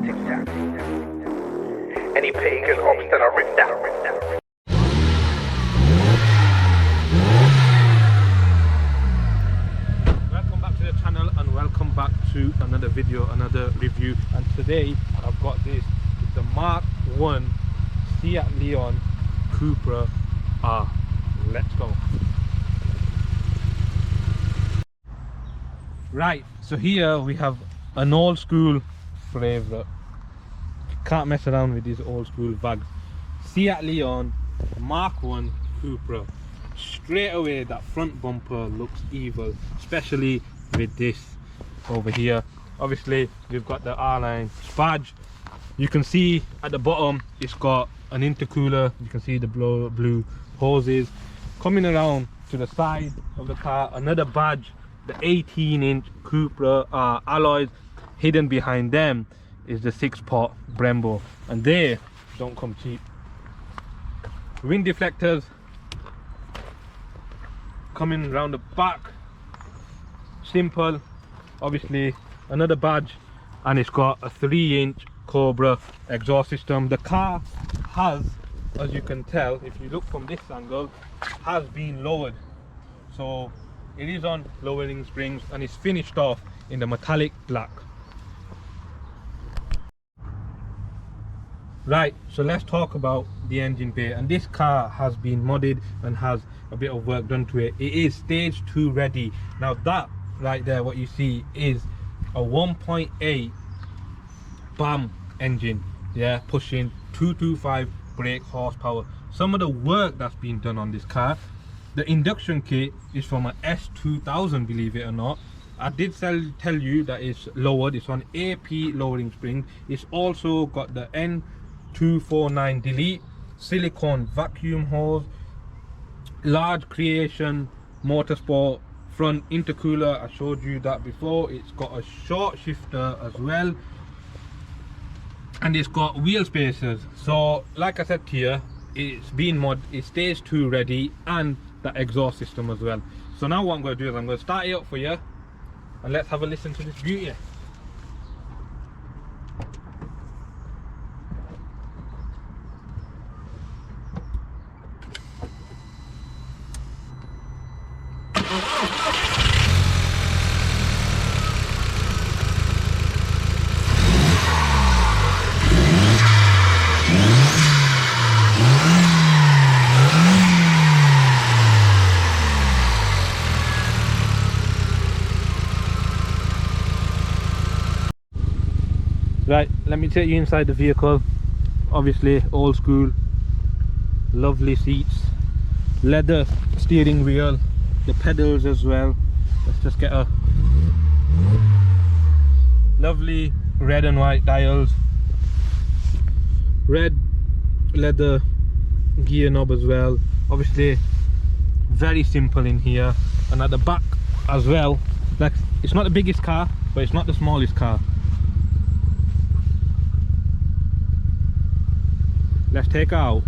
Untitled Chapter. Any pagan ops that are ripped out. Welcome back to the channel and welcome back to another video, another review. And today I've got this, it's the Mk1 Seat Leon Cupra R. Let's go. Right, so here we have an old school favourite. Can't mess around with these old school bags. Seat Leon Mk1 Cupra. Straight away that front bumper looks evil, especially with this over here. Obviously we've got the R-Line badge. You can see at the bottom it's got an intercooler. You can see the blue hoses. Coming around to the side of the car, another badge, the 18-inch Cupra alloys. Hidden behind them is the 6-pot Brembo, and they don't come cheap. Wind deflectors coming around the back, simple. Obviously another badge, and it's got a 3-inch Cobra exhaust system. The car has, as you can tell if you look from this angle, has been lowered, so it is on lowering springs and it's finished off in the metallic black. Right, so let's talk about the engine bay. And this car has been modded and has a bit of work done to it. It is stage 2 ready. Now that right there, what you see is a 1.8 BAM engine, yeah, pushing 225 brake horsepower. Some of the work that's been done on this car, the induction kit is from an S2000, believe it or not. I did tell you that it's lowered, it's on AP lowering springs. It's also got the N249 delete, silicone vacuum hose, large creation motorsport front intercooler. I showed you that before. It's got a short shifter as well, and it's got wheel spacers. So like I said to you, it's been mod, it's stage 2 ready, and that exhaust system as well. So now what I'm going to do is I'm going to start it up for you and let's have a listen to this beauty. Right, let me take you inside the vehicle. Obviously old school, lovely seats, leather steering wheel, the pedals as well. Let's just get a lovely red and white dials, red leather gear knob as well. Obviously very simple in here, and at the back as well, like, it's not the biggest car but it's not the smallest car. Let's take it out.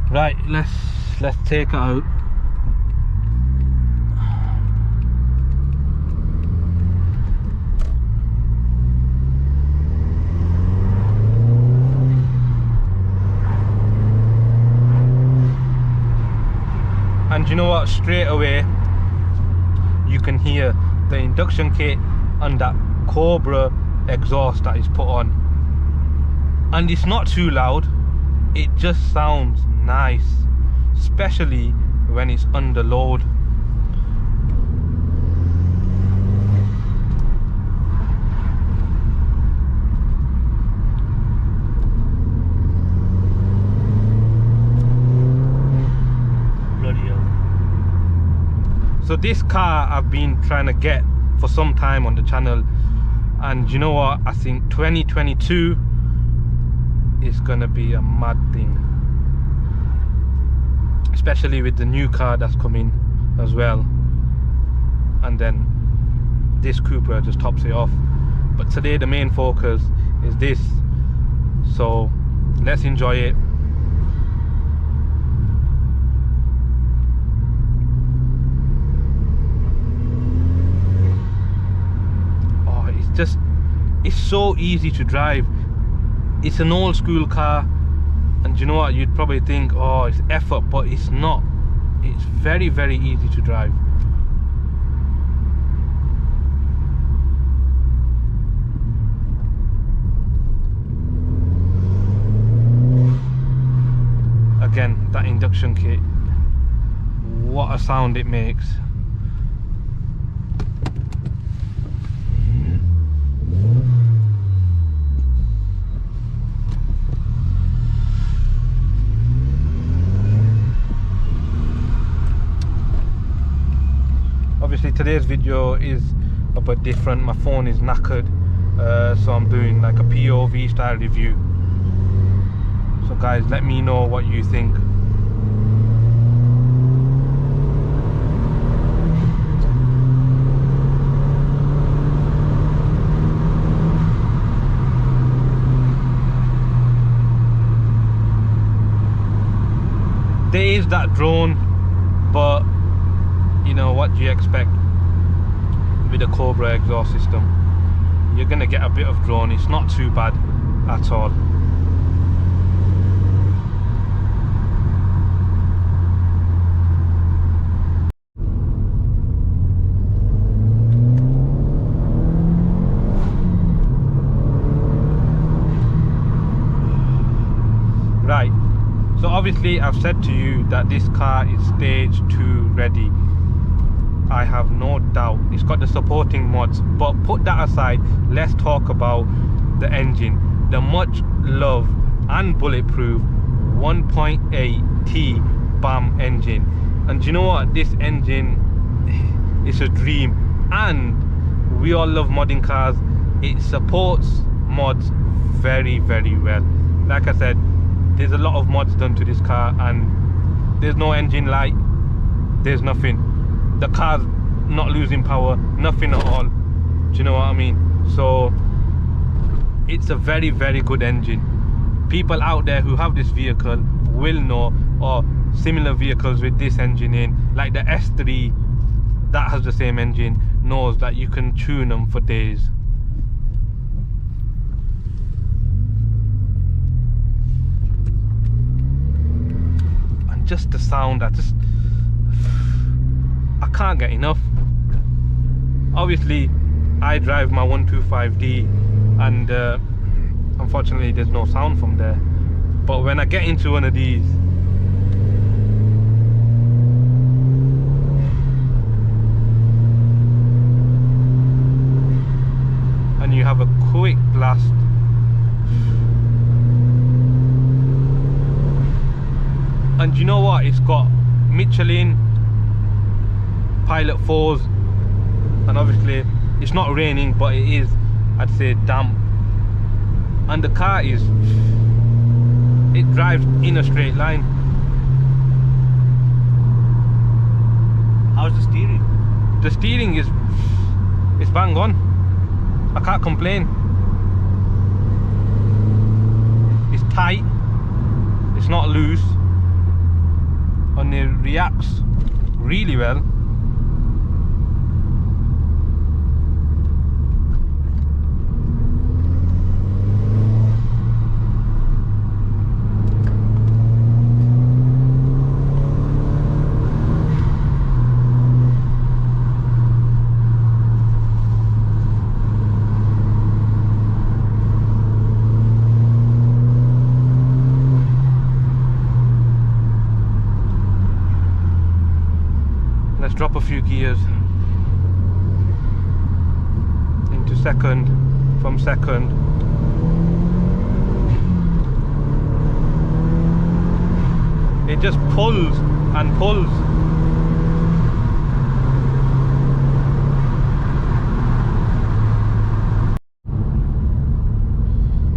Right, let's take it out. And you know what, straight away you can hear the induction kit and that Cobra exhaust that is put on. And it's not too loud, it just sounds nice, especially when it's under load. Bloody hell. So this car I've been trying to get for some time on the channel, and you know what, I think 2022 is gonna be a mad thing, especially with the new car that's coming as well, and then this Cupra just tops it off. But today the main focus is this, so let's enjoy it. Oh, it's just it's so easy to drive. It's an old school car, and you know what, you'd probably think, oh, it's effort, but it's not. It's very, very easy to drive. Again, that induction kit, what a sound it makes. Obviously today's video is a bit different. My phone is knackered, so I'm doing like a POV style review. So guys, let me know what you think. There is that drone, but you know, what do you expect with a Cupra exhaust system? You're gonna get a bit of drone. It's not too bad at all. Right, so obviously I've said to you that this car is stage 2 ready. I have no doubt it's got the supporting mods, but put that aside, let's talk about the engine. The much loved and bulletproof 1.8T BAM engine. And you know what, this engine is a dream, and we all love modding cars. It supports mods very, very well. Like I said, there's a lot of mods done to this car, and there's no engine light, there's nothing. The car's not losing power, nothing at all. Do you know what I mean? So it's a very, very good engine. People out there who have this vehicle will know, or similar vehicles with this engine in, like the S3 that has the same engine, knows that you can tune them for days. And just the sound, I can't get enough. Obviously I drive my 125D, and unfortunately there's no sound from there, but when I get into one of these, and you have a quick blast, and you know what, it's got Michelin Pilot 4s, and obviously it's not raining, but it is, I'd say, damp, and the car it drives in a straight line. How's the steering? The steering is bang on. I can't complain. It's tight, it's not loose, and it reacts really well. Let's drop a few gears into second, from second. It just pulls and pulls.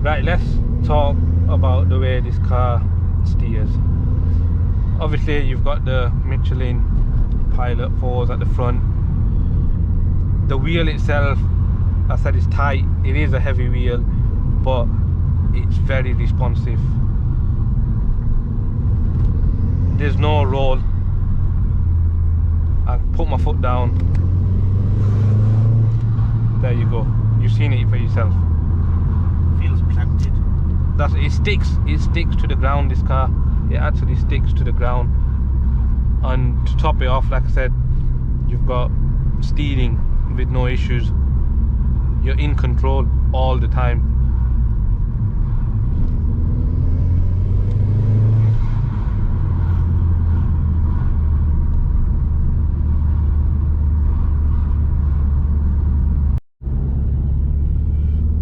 Right, let's talk about the way this car steers. Obviously you've got the Michelin Pilot 4s at the front. The wheel itself, I said, it's tight. It is a heavy wheel, but it's very responsive. There's no roll. I put my foot down, there you go, You've seen it for yourself. Feels planted. It sticks to the ground, this car. It actually sticks to the ground. And to top it off, like I said, you've got steering with no issues. You're in control all the time.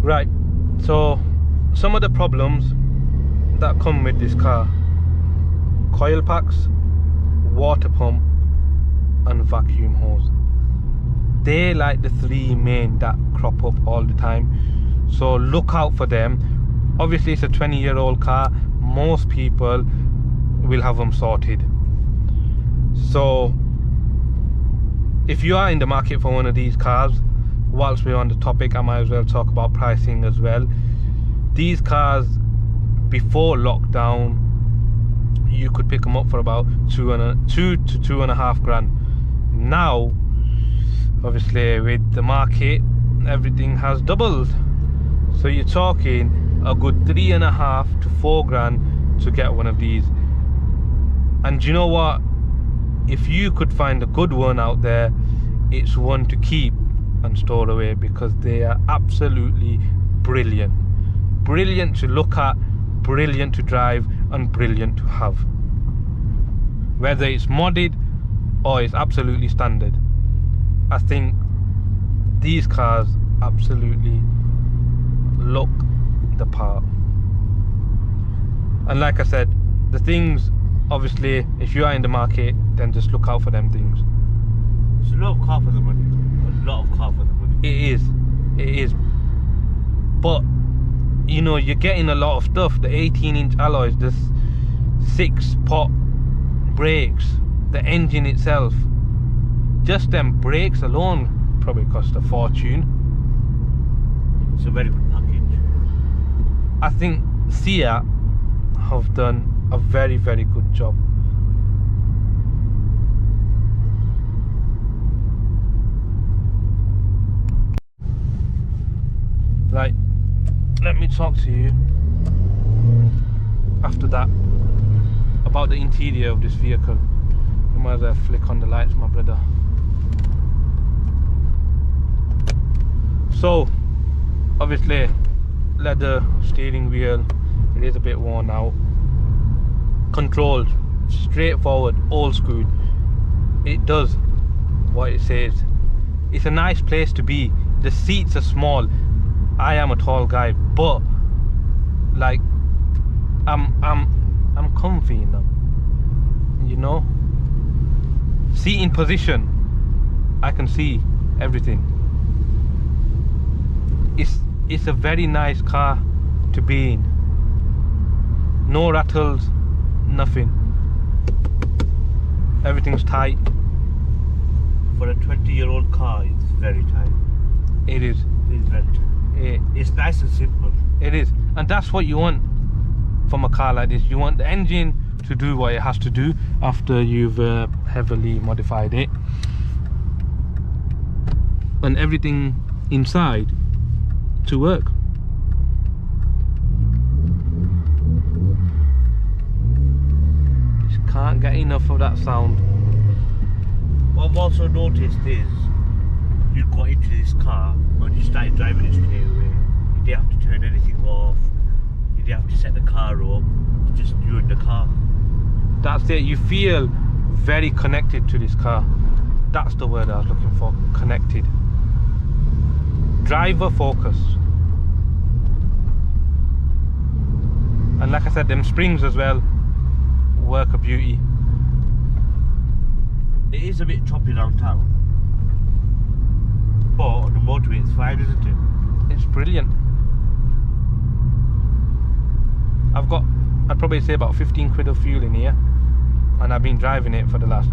Right, so some of the problems that come with this car: coil packs, water pump and vacuum hose. They're like the three main that crop up all the time, so look out for them. Obviously it's a 20-year-old car, most people will have them sorted. So if you are in the market for one of these cars, whilst we're on the topic, I might as well talk about pricing as well. These cars before lockdown, you could pick them up for about 2 to 2.5 grand. Now obviously with the market, everything has doubled, so you're talking a good 3.5 to 4 grand to get one of these. And you know what, if you could find a good one out there, it's one to keep and store away, because they are absolutely brilliant to look at, brilliant to drive and brilliant to have, whether it's modded or it's absolutely standard. I think these cars absolutely look the part. And like I said, the things, obviously if you are in the market, then just look out for them things. It's a lot of car for the money. A lot of car for the money. It is, but you know, you're getting a lot of stuff. The 18-inch alloys, the 6-pot brakes, the engine itself, just them brakes alone probably cost a fortune. It's a very good package. I think Seat have done a very, very good job. Right, let me talk to you after that about the interior of this vehicle. You might as well flick on the lights, my brother. So obviously leather steering wheel, it is a bit worn out. Controls, straightforward, old school. It does what it says. It's a nice place to be. The seats are small. I am a tall guy, but like I'm comfy in them, you know. Seating position, I can see everything. It's a very nice car to be in. No rattles, nothing. Everything's tight. For a 20-year-old car, it's very tight. It is. It is very tight. It's nice and simple. It is, and that's what you want from a car like this. You want the engine to do what it has to do after you've heavily modified it, and everything inside to work. Just can't get enough of that sound. What I've also noticed is, you got into this car and you started driving it straight away. You didn't have to turn anything off. You didn't have to set the car up. It's just you in the car. That's it. You feel very connected to this car. That's the word I was looking for. Connected. Driver focus. And like I said, them springs as well work a beauty. It is a bit choppy down town, but on the motorway it's fine, isn't it? It's brilliant. I'd probably say about 15 quid of fuel in here, and I've been driving it for the last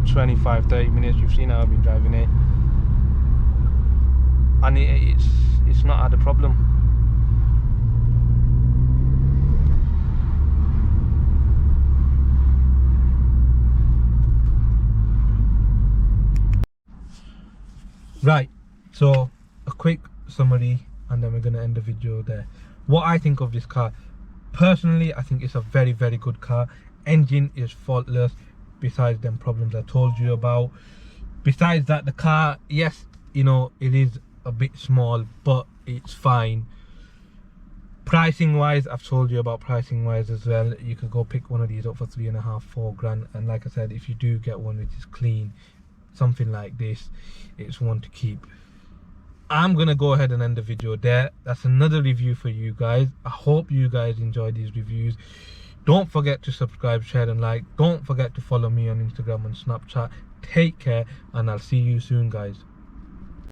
25-30 minutes. You've seen how I've been driving it, and it's not had a problem. Right, so a quick summary, and then we're going to end the video there. What I think of this car, personally, I think it's a very, very good car. Engine is faultless, besides them problems I told you about. Besides that, the car, yes, you know, it is a bit small, but it's fine. Pricing wise, I've told you about pricing wise as well. You could go pick one of these up for 3.5, 4 grand. And like I said, if you do get one which is clean, something like this, it's one to keep. I'm gonna go ahead and end the video there. That's another review for you guys. I hope you guys enjoy these reviews. Don't forget to subscribe, share and like. Don't forget to follow me on Instagram and Snapchat. Take care, and I'll see you soon, guys.